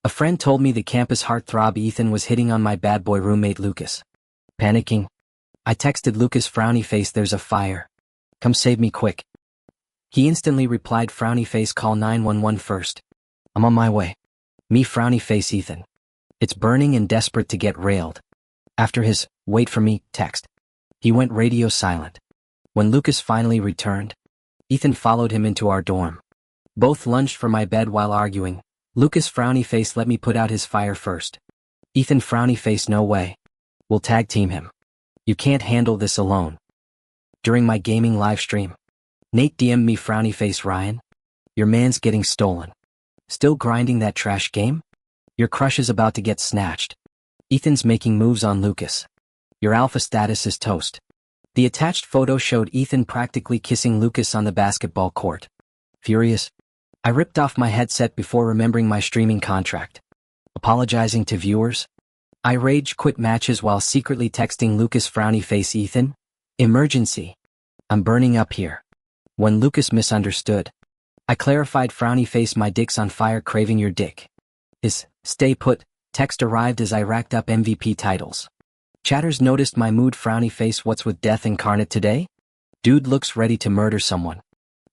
A friend told me the campus heartthrob Ethan was hitting on my bad boy roommate Lucas. Panicking, I texted Lucas frowny face, there's a fire. Come save me quick. He instantly replied frowny face, call 911 first. I'm on my way. Me frowny face Ethan. It's burning and desperate to get railed. After his, wait for me, text. He went radio silent. When Lucas finally returned, Ethan followed him into our dorm. Both lunged for my bed while arguing. Lucas frowny face, let me put out his fire first. Ethan frowny face, no way. We'll tag team him. You can't handle this alone. During my gaming live stream, Nate DM'd me frowny face, Ryan. Your man's getting stolen. Still grinding that trash game? Your crush is about to get snatched. Ethan's making moves on Lucas. Your alpha status is toast. The attached photo showed Ethan practically kissing Lucas on the basketball court. Furious, I ripped off my headset before remembering my streaming contract. Apologizing to viewers, I rage quit matches while secretly texting Lucas frowny face, Ethan. Emergency. I'm burning up here. When Lucas misunderstood, I clarified frowny face, my dick's on fire, craving your dick. His stay put text arrived as I racked up MVP titles. Chatters noticed my mood, frowny face, what's with death incarnate today? Dude looks ready to murder someone.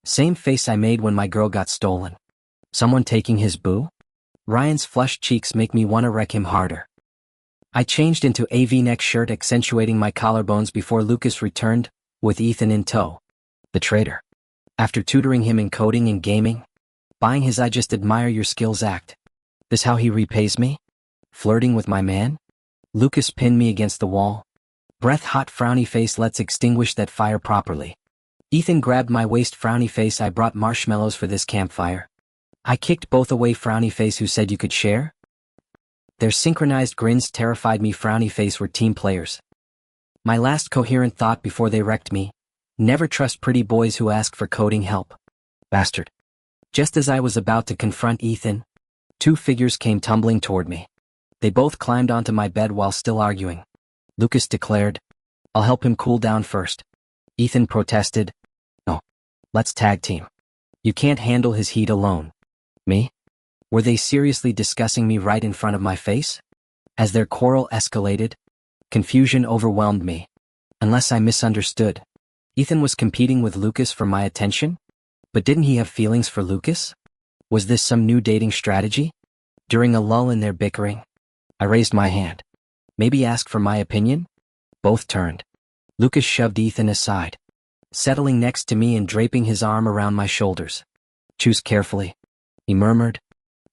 Same face I made when my girl got stolen. Someone taking his boo? Ryan's flushed cheeks make me wanna wreck him harder. I changed into a V-neck shirt accentuating my collarbones before Lucas returned, with Ethan in tow. The traitor. After tutoring him in coding and gaming, buying his I just admire your skills act. This how he repays me? Flirting with my man? Lucas pinned me against the wall. Breath hot frowny face, let's extinguish that fire properly. Ethan grabbed my waist, frowny face, I brought marshmallows for this campfire. I kicked both away, frowny face, who said you could share? Their synchronized grins terrified me, frowny face, were team players. My last coherent thought before they wrecked me, never trust pretty boys who ask for coding help. Bastard. Just as I was about to confront Ethan, two figures came tumbling toward me. They both climbed onto my bed while still arguing. Lucas declared, I'll help him cool down first. Ethan protested, no, let's tag team. You can't handle his heat alone. Me? Were they seriously discussing me right in front of my face? As their quarrel escalated, confusion overwhelmed me. Unless I misunderstood, Ethan was competing with Lucas for my attention? But didn't he have feelings for Lucas? Was this some new dating strategy? During a lull in their bickering, I raised my hand. Maybe ask for my opinion? Both turned. Lucas shoved Ethan aside, settling next to me and draping his arm around my shoulders. Choose carefully, he murmured,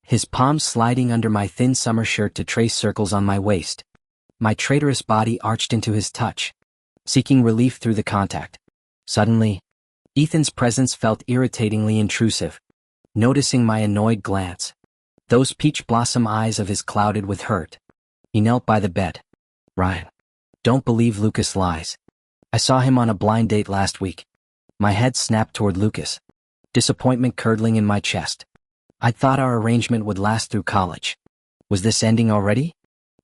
his palms sliding under my thin summer shirt to trace circles on my waist. My traitorous body arched into his touch, seeking relief through the contact. Suddenly, Ethan's presence felt irritatingly intrusive. Noticing my annoyed glance, those peach blossom eyes of his clouded with hurt, he knelt by the bed. Ryan, don't believe Lucas lies. I saw him on a blind date last week. My head snapped toward Lucas, disappointment curdling in my chest. I thought our arrangement would last through college. Was this ending already?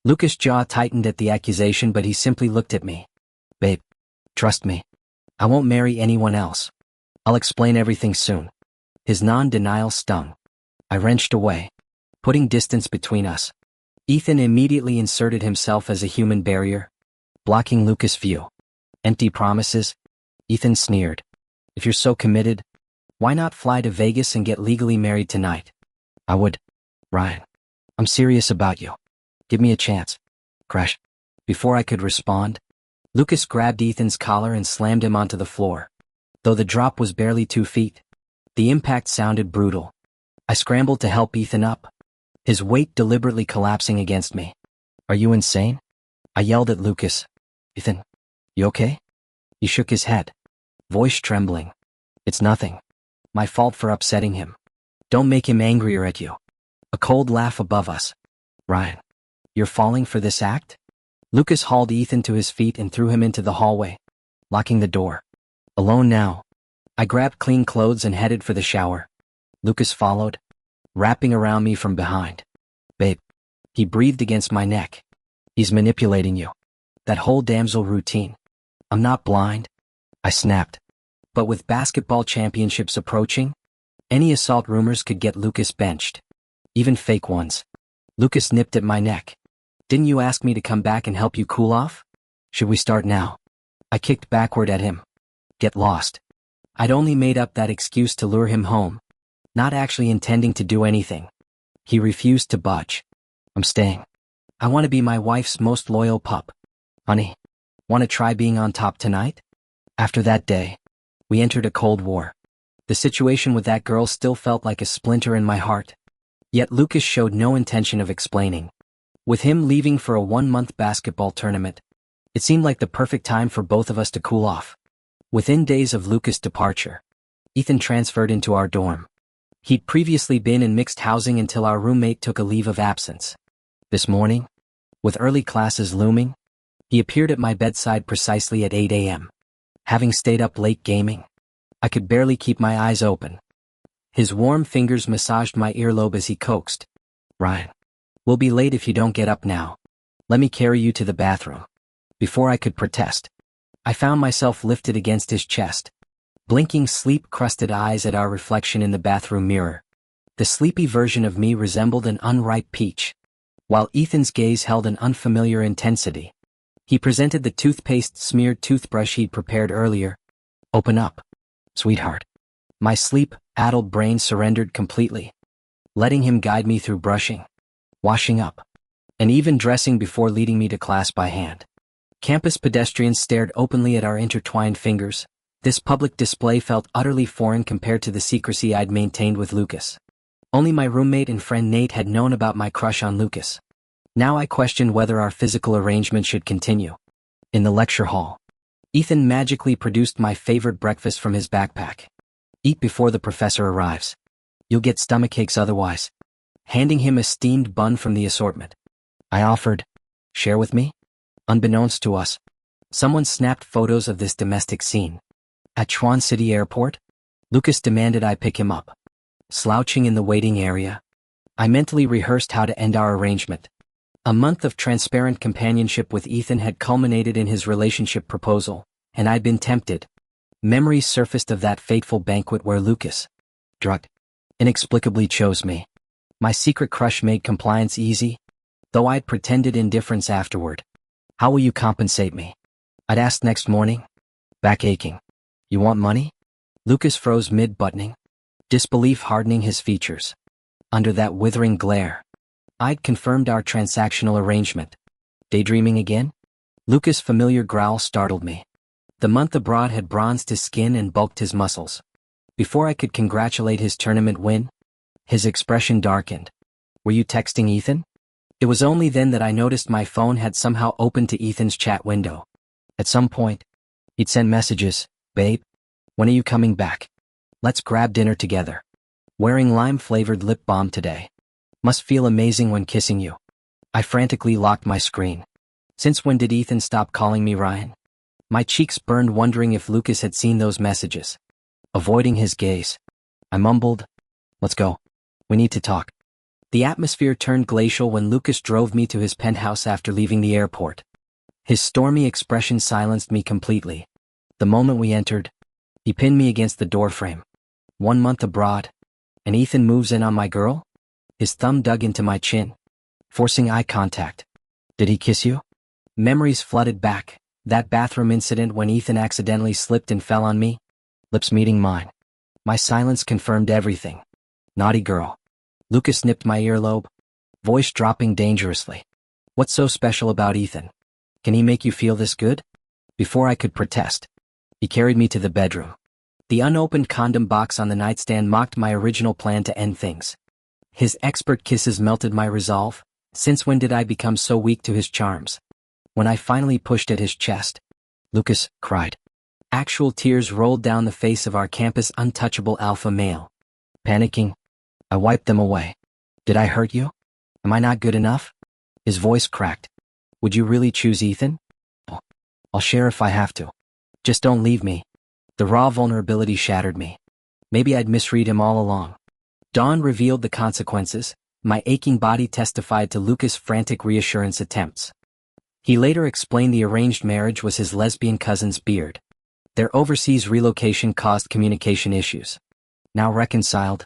Lucas' jaw tightened at the accusation, but he simply looked at me. Babe, trust me. I won't marry anyone else. I'll explain everything soon. His non-denial stung. I wrenched away, putting distance between us. Ethan immediately inserted himself as a human barrier, blocking Lucas' view. Empty promises? Ethan sneered. If you're so committed, why not fly to Vegas and get legally married tonight? I would. Ryan, I'm serious about you. Give me a chance. Crash. Before I could respond, Lucas grabbed Ethan's collar and slammed him onto the floor. Though the drop was barely 2 feet, the impact sounded brutal. I scrambled to help Ethan up, his weight deliberately collapsing against me. Are you insane? I yelled at Lucas. Ethan, you okay? He shook his head, voice trembling. It's nothing. My fault for upsetting him. Don't make him angrier at you. A cold laugh above us. Ryan, you're falling for this act? Lucas hauled Ethan to his feet and threw him into the hallway, locking the door. Alone now, I grabbed clean clothes and headed for the shower. Lucas followed, wrapping around me from behind. Babe, he breathed against my neck. He's manipulating you. That whole damsel routine. I'm not blind. I snapped. But with basketball championships approaching, any assault rumors could get Lucas benched. Even fake ones. Lucas nipped at my neck. Didn't you ask me to come back and help you cool off? Should we start now? I kicked backward at him. Get lost. I'd only made up that excuse to lure him home, not actually intending to do anything. He refused to budge. I'm staying. I want to be my wife's most loyal pup. Honey, want to try being on top tonight? After that day, we entered a cold war. The situation with that girl still felt like a splinter in my heart. Yet Lucas showed no intention of explaining. With him leaving for a 1-month basketball tournament, it seemed like the perfect time for both of us to cool off. Within days of Lucas' departure, Ethan transferred into our dorm. He'd previously been in mixed housing until our roommate took a leave of absence. This morning, with early classes looming, he appeared at my bedside precisely at 8 a.m. Having stayed up late gaming, I could barely keep my eyes open. His warm fingers massaged my earlobe as he coaxed. Ryan, we'll be late if you don't get up now. Let me carry you to the bathroom. Before I could protest, I found myself lifted against his chest, blinking sleep-crusted eyes at our reflection in the bathroom mirror. The sleepy version of me resembled an unripe peach, while Ethan's gaze held an unfamiliar intensity. He presented the toothpaste-smeared toothbrush he'd prepared earlier. Open up, sweetheart. My sleep-addled brain surrendered completely, letting him guide me through brushing, washing up, and even dressing before leading me to class by hand. Campus pedestrians stared openly at our intertwined fingers. This public display felt utterly foreign compared to the secrecy I'd maintained with Lucas. Only my roommate and friend Nate had known about my crush on Lucas. Now I questioned whether our physical arrangement should continue. In the lecture hall, Ethan magically produced my favorite breakfast from his backpack. Eat before the professor arrives. You'll get stomachaches otherwise. Handing him a steamed bun from the assortment, I offered, share with me? Unbeknownst to us, someone snapped photos of this domestic scene. At Chuan City Airport, Lucas demanded I pick him up. Slouching in the waiting area, I mentally rehearsed how to end our arrangement. A month of transparent companionship with Ethan had culminated in his relationship proposal, and I'd been tempted. Memories surfaced of that fateful banquet where Lucas, drugged, inexplicably chose me. My secret crush made compliance easy, though I'd pretended indifference afterward. How will you compensate me? I'd asked next morning, back aching. You want money? Lucas froze mid-buttoning, disbelief hardening his features. Under that withering glare, I'd confirmed our transactional arrangement. Daydreaming again? Lucas' familiar growl startled me. The month abroad had bronzed his skin and bulked his muscles. Before I could congratulate his tournament win, his expression darkened. Were you texting Ethan? It was only then that I noticed my phone had somehow opened to Ethan's chat window. At some point, he'd sent messages, babe, when are you coming back? Let's grab dinner together. Wearing lime-flavored lip balm today. Must feel amazing when kissing you. I frantically locked my screen. Since when did Ethan stop calling me Ryan? My cheeks burned wondering if Lucas had seen those messages. Avoiding his gaze, I mumbled, let's go. We need to talk. The atmosphere turned glacial when Lucas drove me to his penthouse after leaving the airport. His stormy expression silenced me completely. The moment we entered, he pinned me against the doorframe. 1 month abroad, and Ethan moves in on my girl? His thumb dug into my chin, forcing eye contact. Did he kiss you? Memories flooded back. That bathroom incident when Ethan accidentally slipped and fell on me. Lips meeting mine. My silence confirmed everything. Naughty girl. Lucas nipped my earlobe, voice dropping dangerously. What's so special about Ethan? Can he make you feel this good? Before I could protest, he carried me to the bedroom. The unopened condom box on the nightstand mocked my original plan to end things. His expert kisses melted my resolve. Since when did I become so weak to his charms? When I finally pushed at his chest, Lucas cried. Actual tears rolled down the face of our campus untouchable alpha male. Panicking, I wiped them away. Did I hurt you? Am I not good enough? His voice cracked. Would you really choose Ethan? Oh, I'll share if I have to. Just don't leave me. The raw vulnerability shattered me. Maybe I'd misread him all along. Dawn revealed the consequences. My aching body testified to Lucas' frantic reassurance attempts. He later explained the arranged marriage was his lesbian cousin's beard. Their overseas relocation caused communication issues. Now reconciled,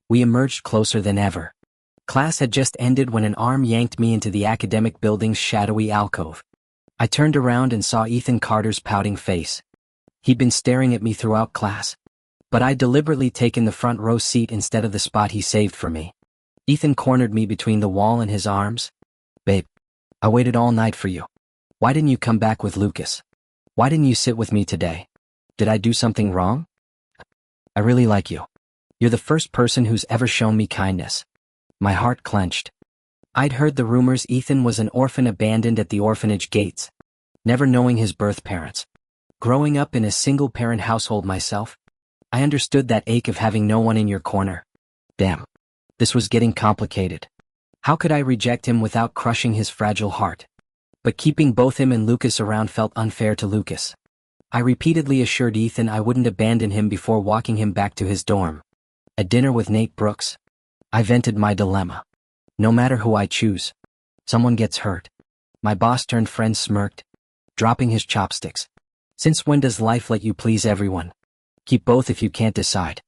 we emerged closer than ever. Class had just ended when an arm yanked me into the academic building's shadowy alcove. I turned around and saw Ethan Carter's pouting face. He'd been staring at me throughout class, but I'd deliberately taken the front row seat instead of the spot he saved for me. Ethan cornered me between the wall and his arms. "Babe, I waited all night for you. Why didn't you come back with Lucas? Why didn't you sit with me today? Did I do something wrong? I really like you. You're the first person who's ever shown me kindness." My heart clenched. I'd heard the rumors Ethan was an orphan abandoned at the orphanage gates, never knowing his birth parents. Growing up in a single-parent household myself, I understood that ache of having no one in your corner. Damn. This was getting complicated. How could I reject him without crushing his fragile heart? But keeping both him and Lucas around felt unfair to Lucas. I repeatedly assured Ethan I wouldn't abandon him before walking him back to his dorm. At dinner with Nate Brooks, I vented my dilemma. No matter who I choose, someone gets hurt. My boss-turned-friend smirked, dropping his chopsticks. Since when does life let you please everyone? Keep both if you can't decide.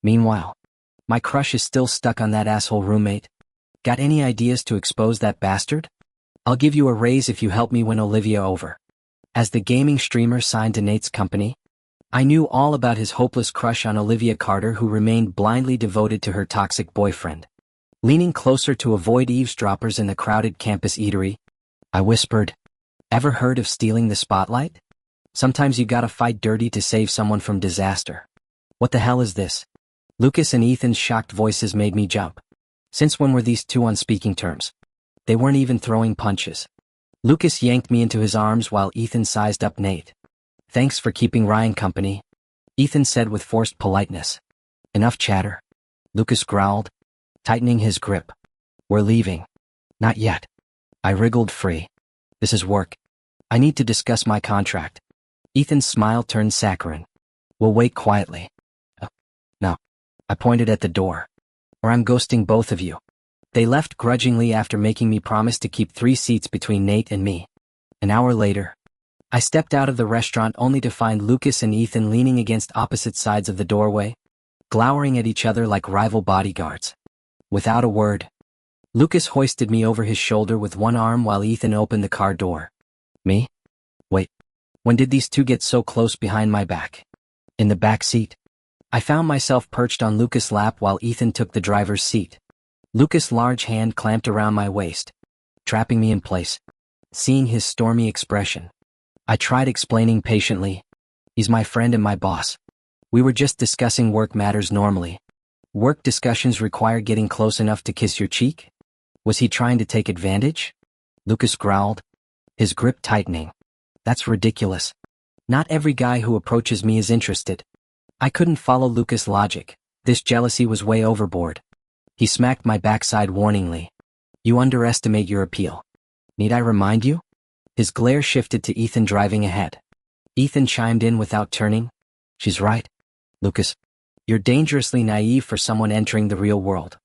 Meanwhile, my crush is still stuck on that asshole roommate. Got any ideas to expose that bastard? I'll give you a raise if you help me win Olivia over. As the gaming streamer signed to Nate's company, I knew all about his hopeless crush on Olivia Carter, who remained blindly devoted to her toxic boyfriend. Leaning closer to avoid eavesdroppers in the crowded campus eatery, I whispered, "Ever heard of stealing the spotlight? Sometimes you gotta fight dirty to save someone from disaster." What the hell is this? Lucas and Ethan's shocked voices made me jump. Since when were these two on speaking terms? They weren't even throwing punches. Lucas yanked me into his arms while Ethan sized up Nate. "Thanks for keeping Ryan company," Ethan said with forced politeness. "Enough chatter," Lucas growled, tightening his grip. "We're leaving." "Not yet." I wriggled free. "This is work. I need to discuss my contract." Ethan's smile turned saccharine. "We'll wait quietly." No. I pointed at the door. "Or I'm ghosting both of you." They left grudgingly after making me promise to keep 3 seats between Nate and me. An hour later, I stepped out of the restaurant only to find Lucas and Ethan leaning against opposite sides of the doorway, glowering at each other like rival bodyguards. Without a word, Lucas hoisted me over his shoulder with one arm while Ethan opened the car door. Me? Wait, when did these two get so close behind my back? In the back seat, I found myself perched on Lucas' lap while Ethan took the driver's seat. Lucas' large hand clamped around my waist, trapping me in place. Seeing his stormy expression, I tried explaining patiently, "He's my friend and my boss. We were just discussing work matters normally. Work discussions require getting close enough to kiss your cheek?" Was he trying to take advantage? Lucas growled, his grip tightening. "That's ridiculous. Not every guy who approaches me is interested." I couldn't follow Lucas' logic. This jealousy was way overboard. He smacked my backside warningly. "You underestimate your appeal. Need I remind you?" His glare shifted to Ethan driving ahead. Ethan chimed in without turning. "She's right. Lucas, you're dangerously naive for someone entering the real world.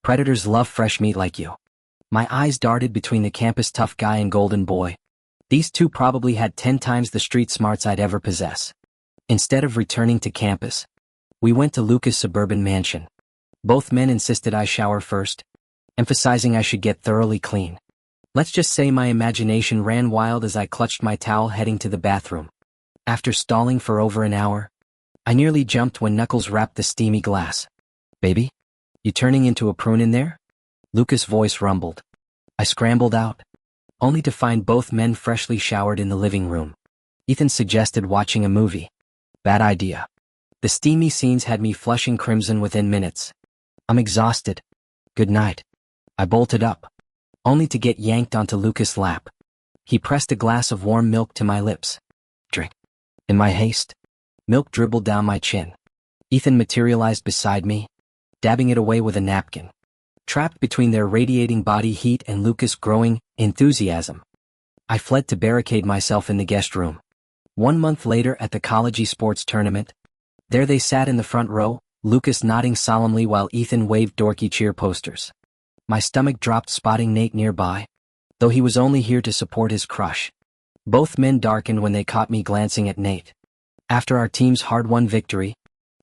Predators love fresh meat like you." My eyes darted between the campus tough guy and golden boy. These two probably had 10 times the street smarts I'd ever possess. Instead of returning to campus, we went to Lucas' suburban mansion. Both men insisted I shower first, emphasizing I should get thoroughly clean. Let's just say my imagination ran wild as I clutched my towel heading to the bathroom. After stalling for over an hour, I nearly jumped when Knuckles rapped the steamy glass. "Baby, you turning into a prune in there?" Lucas' voice rumbled. I scrambled out, only to find both men freshly showered in the living room. Ethan suggested watching a movie. Bad idea. The steamy scenes had me flushing crimson within minutes. "I'm exhausted. Good night." I bolted up, only to get yanked onto Lucas' lap. He pressed a glass of warm milk to my lips. "Drink." In my haste, milk dribbled down my chin. Ethan materialized beside me, dabbing it away with a napkin. Trapped between their radiating body heat and Lucas' growing enthusiasm, I fled to barricade myself in the guest room. 1 month later at the college sports tournament, there they sat in the front row, Lucas nodding solemnly while Ethan waved dorky cheer posters. My stomach dropped spotting Nate nearby, though he was only here to support his crush. Both men darkened when they caught me glancing at Nate. After our team's hard-won victory,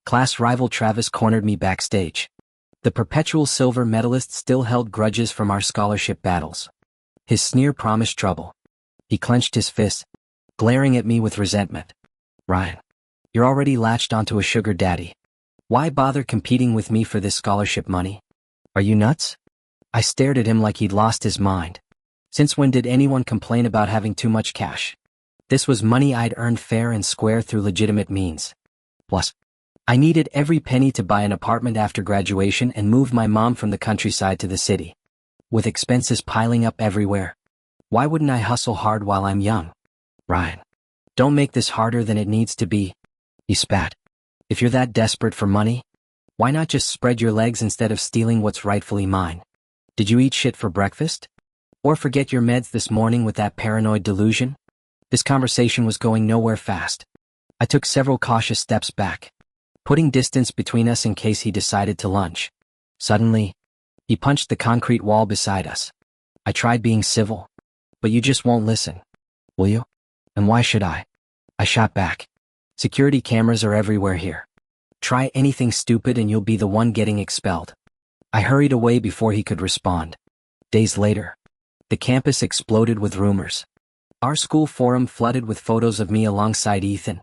class rival Travis cornered me backstage. The perpetual silver medalist still held grudges from our scholarship battles. His sneer promised trouble. He clenched his fist, glaring at me with resentment. Ryan, you're already latched onto a sugar daddy. Why bother competing with me for this scholarship money? Are you nuts? I stared at him like he'd lost his mind. Since when did anyone complain about having too much cash? This was money I'd earned fair and square through legitimate means. Plus, I needed every penny to buy an apartment after graduation and move my mom from the countryside to the city. With expenses piling up everywhere, why wouldn't I hustle hard while I'm young? Ryan, don't make this harder than it needs to be. He spat. If you're that desperate for money, why not just spread your legs instead of stealing what's rightfully mine? Did you eat shit for breakfast? Or forget your meds this morning with that paranoid delusion? This conversation was going nowhere fast. I took several cautious steps back, putting distance between us in case he decided to lunge. Suddenly, he punched the concrete wall beside us. I tried being civil, but you just won't listen. Will you? And why should I? I shot back. Security cameras are everywhere here. Try anything stupid and you'll be the one getting expelled. I hurried away before he could respond. Days later, the campus exploded with rumors. Our school forum flooded with photos of me alongside Ethan,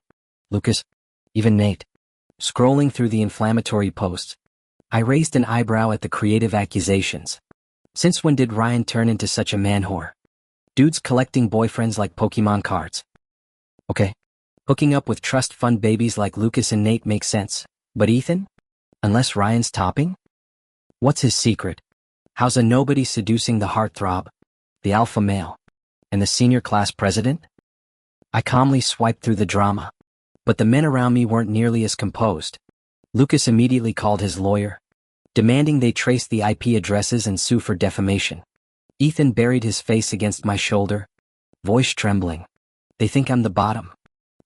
Lucas, even Nate. Scrolling through the inflammatory posts, I raised an eyebrow at the creative accusations. Since when did Ryan turn into such a man-whore? Dudes collecting boyfriends like Pokemon cards. Okay, hooking up with trust fund babies like Lucas and Nate makes sense, but Ethan? Unless Ryan's topping? What's his secret? How's a nobody seducing the heartthrob, the alpha male, and the senior class president? I calmly swiped through the drama, but the men around me weren't nearly as composed. Lucas immediately called his lawyer, demanding they trace the IP addresses and sue for defamation. Ethan buried his face against my shoulder, voice trembling. They think I'm the bottom,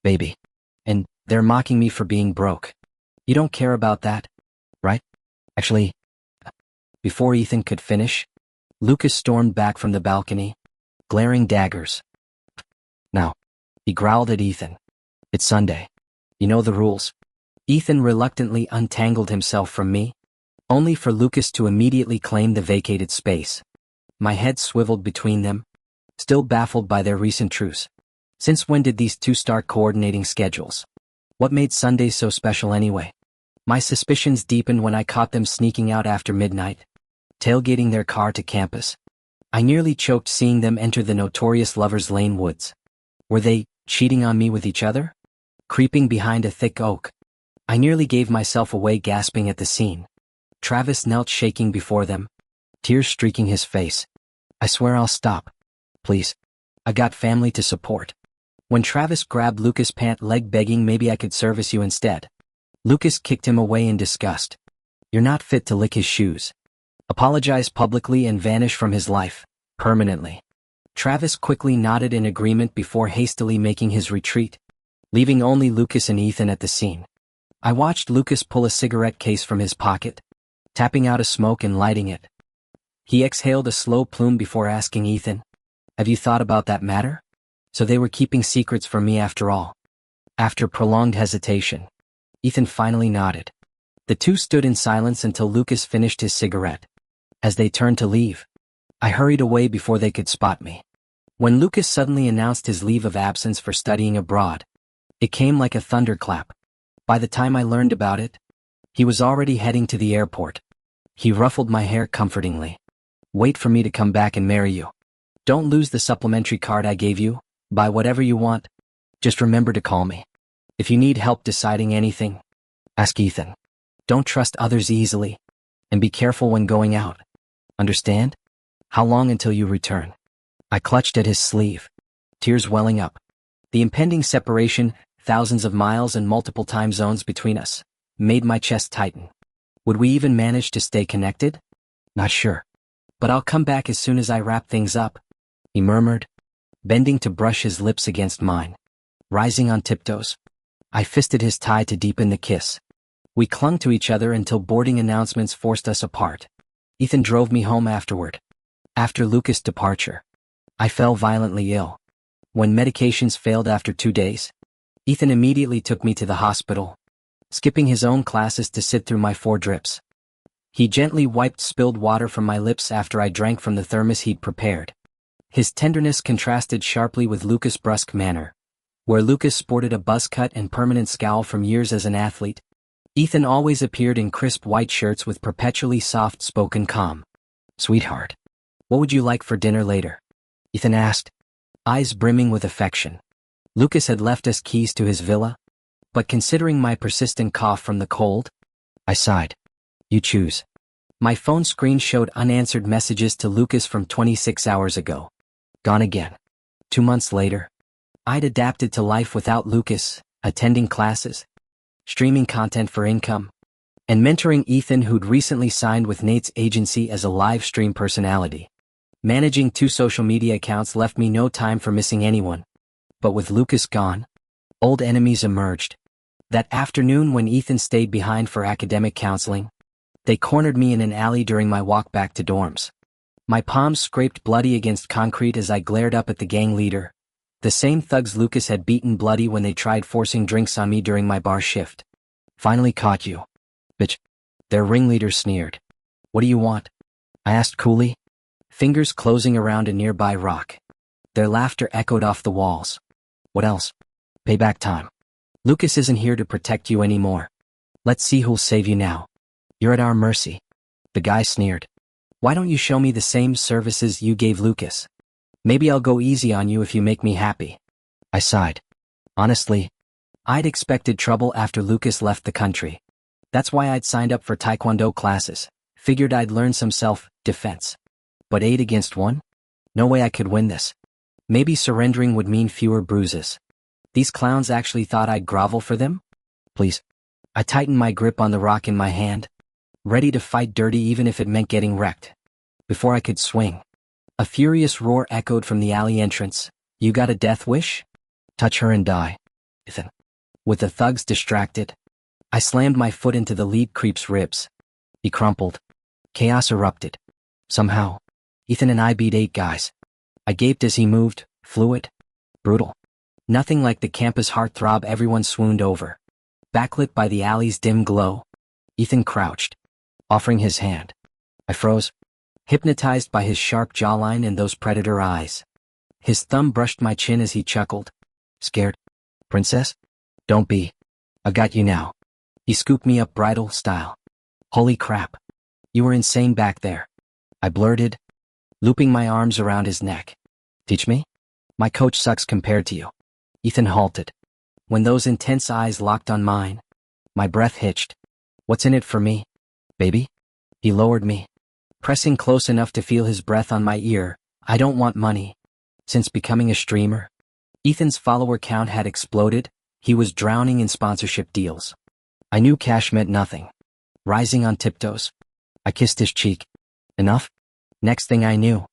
baby. And they're mocking me for being broke. You don't care about that, right? Actually, before Ethan could finish, Lucas stormed back from the balcony, glaring daggers. Now, he growled at Ethan. It's Sunday. You know the rules. Ethan reluctantly untangled himself from me, only for Lucas to immediately claim the vacated space. My head swiveled between them, still baffled by their recent truce. Since when did these two start coordinating schedules? What made Sundays so special anyway? My suspicions deepened when I caught them sneaking out after midnight, tailgating their car to campus. I nearly choked seeing them enter the notorious Lover's Lane woods. Were they cheating on me with each other? Creeping behind a thick oak. I nearly gave myself away gasping at the scene. Travis knelt shaking before them, tears streaking his face. I swear I'll stop. Please. I got family to support. When Travis grabbed Lucas' pant leg begging maybe I could service you instead, Lucas kicked him away in disgust. You're not fit to lick his shoes. Apologize publicly and vanish from his life, permanently. Travis quickly nodded in agreement before hastily making his retreat, leaving only Lucas and Ethan at the scene. I watched Lucas pull a cigarette case from his pocket, tapping out a smoke and lighting it. He exhaled a slow plume before asking Ethan, have you thought about that matter? So they were keeping secrets from me after all. After prolonged hesitation, Ethan finally nodded. The two stood in silence until Lucas finished his cigarette. As they turned to leave, I hurried away before they could spot me. When Lucas suddenly announced his leave of absence for studying abroad, it came like a thunderclap. By the time I learned about it, he was already heading to the airport. He ruffled my hair comfortingly. Wait for me to come back and marry you. Don't lose the supplementary card I gave you. Buy whatever you want. Just remember to call me. If you need help deciding anything, ask Ethan. Don't trust others easily. And be careful when going out. Understand? How long until you return? I clutched at his sleeve, tears welling up. The impending separation, thousands of miles and multiple time zones between us, made my chest tighten. Would we even manage to stay connected? Not sure. But I'll come back as soon as I wrap things up, he murmured, bending to brush his lips against mine. Rising on tiptoes, I fisted his tie to deepen the kiss. We clung to each other until boarding announcements forced us apart. Ethan drove me home afterward. After Lucas' departure, I fell violently ill. When medications failed after 2 days, Ethan immediately took me to the hospital, skipping his own classes to sit through my 4 drips. He gently wiped spilled water from my lips after I drank from the thermos he'd prepared. His tenderness contrasted sharply with Lucas' brusque manner. Where Lucas sported a buzz cut and permanent scowl from years as an athlete, Ethan always appeared in crisp white shirts with perpetually soft-spoken calm. "Sweetheart, what would you like for dinner later?" Ethan asked, eyes brimming with affection. Lucas had left us keys to his villa, but considering my persistent cough from the cold, I sighed. "You choose." My phone screen showed unanswered messages to Lucas from 26 hours ago. Gone again. 2 months later, I'd adapted to life without Lucas, attending classes, streaming content for income, and mentoring Ethan, who'd recently signed with Nate's agency as a live stream personality. Managing 2 social media accounts left me no time for missing anyone. But with Lucas gone, old enemies emerged. That afternoon when Ethan stayed behind for academic counseling, they cornered me in an alley during my walk back to dorms. My palms scraped bloody against concrete as I glared up at the gang leader, the same thugs Lucas had beaten bloody when they tried forcing drinks on me during my bar shift. "Finally caught you, bitch," their ringleader sneered. "What do you want?" I asked coolly, fingers closing around a nearby rock. Their laughter echoed off the walls. "What else? Payback time. Lucas isn't here to protect you anymore. Let's see who'll save you now. You're at our mercy." The guy sneered. "Why don't you show me the same services you gave Lucas? Maybe I'll go easy on you if you make me happy." I sighed. Honestly, I'd expected trouble after Lucas left the country. That's why I'd signed up for Taekwondo classes, figured I'd learn some self-defense. But 8 against 1? No way I could win this. Maybe surrendering would mean fewer bruises. These clowns actually thought I'd grovel for them? "Please." I tightened my grip on the rock in my hand, ready to fight dirty even if it meant getting wrecked. Before I could swing, a furious roar echoed from the alley entrance. "You got a death wish? Touch her and die, Ethan." With the thugs distracted, I slammed my foot into the lead creep's ribs. He crumpled. Chaos erupted. Somehow, Ethan and I beat 8 guys. I gaped as he moved, fluid, brutal. Nothing like the campus heartthrob everyone swooned over. Backlit by the alley's dim glow, Ethan crouched, offering his hand. I froze, hypnotized by his sharp jawline and those predator eyes. His thumb brushed my chin as he chuckled. "Scared, princess? Don't be. I got you now." He scooped me up bridal style. "Holy crap. You were insane back there," I blurted, looping my arms around his neck. "Teach me? My coach sucks compared to you." Ethan halted. When those intense eyes locked on mine, my breath hitched. "What's in it for me, baby?" He lowered me, pressing close enough to feel his breath on my ear. "I don't want money." Since becoming a streamer, Ethan's follower count had exploded. He was drowning in sponsorship deals. I knew cash meant nothing. Rising on tiptoes, I kissed his cheek. "Enough?" Next thing I knew,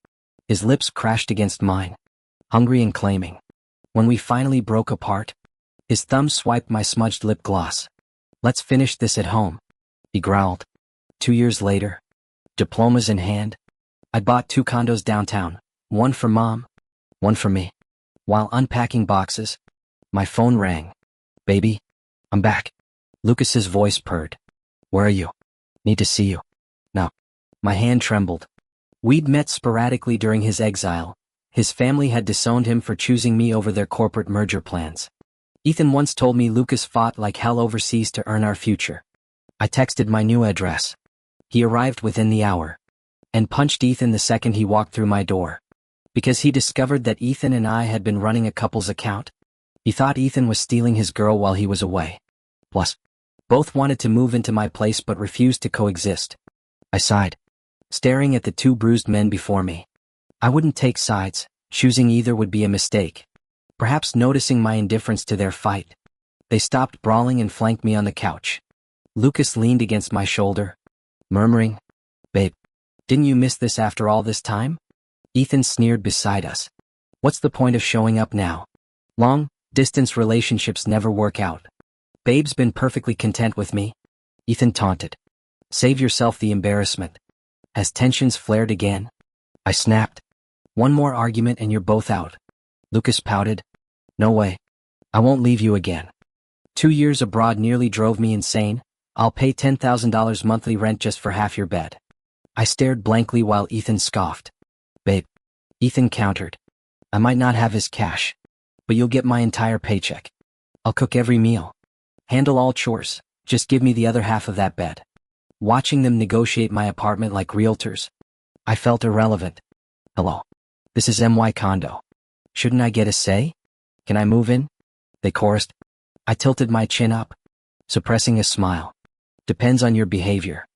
his lips crashed against mine, hungry and claiming. When we finally broke apart, his thumb swiped my smudged lip gloss. "Let's finish this at home," he growled. 2 years later, diplomas in hand, I'd bought 2 condos downtown, one for mom, one for me. While unpacking boxes, my phone rang. "Baby, I'm back." Lucas's voice purred. "Where are you? Need to see you." "No." My hand trembled. We'd met sporadically during his exile. His family had disowned him for choosing me over their corporate merger plans. Ethan once told me Lucas fought like hell overseas to earn our future. I texted my new address. He arrived within the hour, and punched Ethan the second he walked through my door. Because he discovered that Ethan and I had been running a couple's account. He thought Ethan was stealing his girl while he was away. Plus, both wanted to move into my place but refused to coexist. I sighed, staring at the 2 bruised men before me. I wouldn't take sides. Choosing either would be a mistake. Perhaps noticing my indifference to their fight, they stopped brawling and flanked me on the couch. Lucas leaned against my shoulder, murmuring, "Babe, didn't you miss this after all this time?" Ethan sneered beside us. "What's the point of showing up now? Long-distance relationships never work out. Babe's been perfectly content with me." Ethan taunted. "Save yourself the embarrassment." As tensions flared again, I snapped. "One more argument and you're both out." Lucas pouted. "No way. I won't leave you again." 2 years abroad nearly drove me insane. I'll pay $10,000 monthly rent just for half your bed. I stared blankly while Ethan scoffed. Babe, Ethan countered. I might not have his cash, but you'll get my entire paycheck. I'll cook every meal. Handle all chores. Just give me the other half of that bed. Watching them negotiate my apartment like realtors, I felt irrelevant. Hello. This is MY Condo. Shouldn't I get a say? Can I move in? They chorused. I tilted my chin up, suppressing a smile. Depends on your behavior.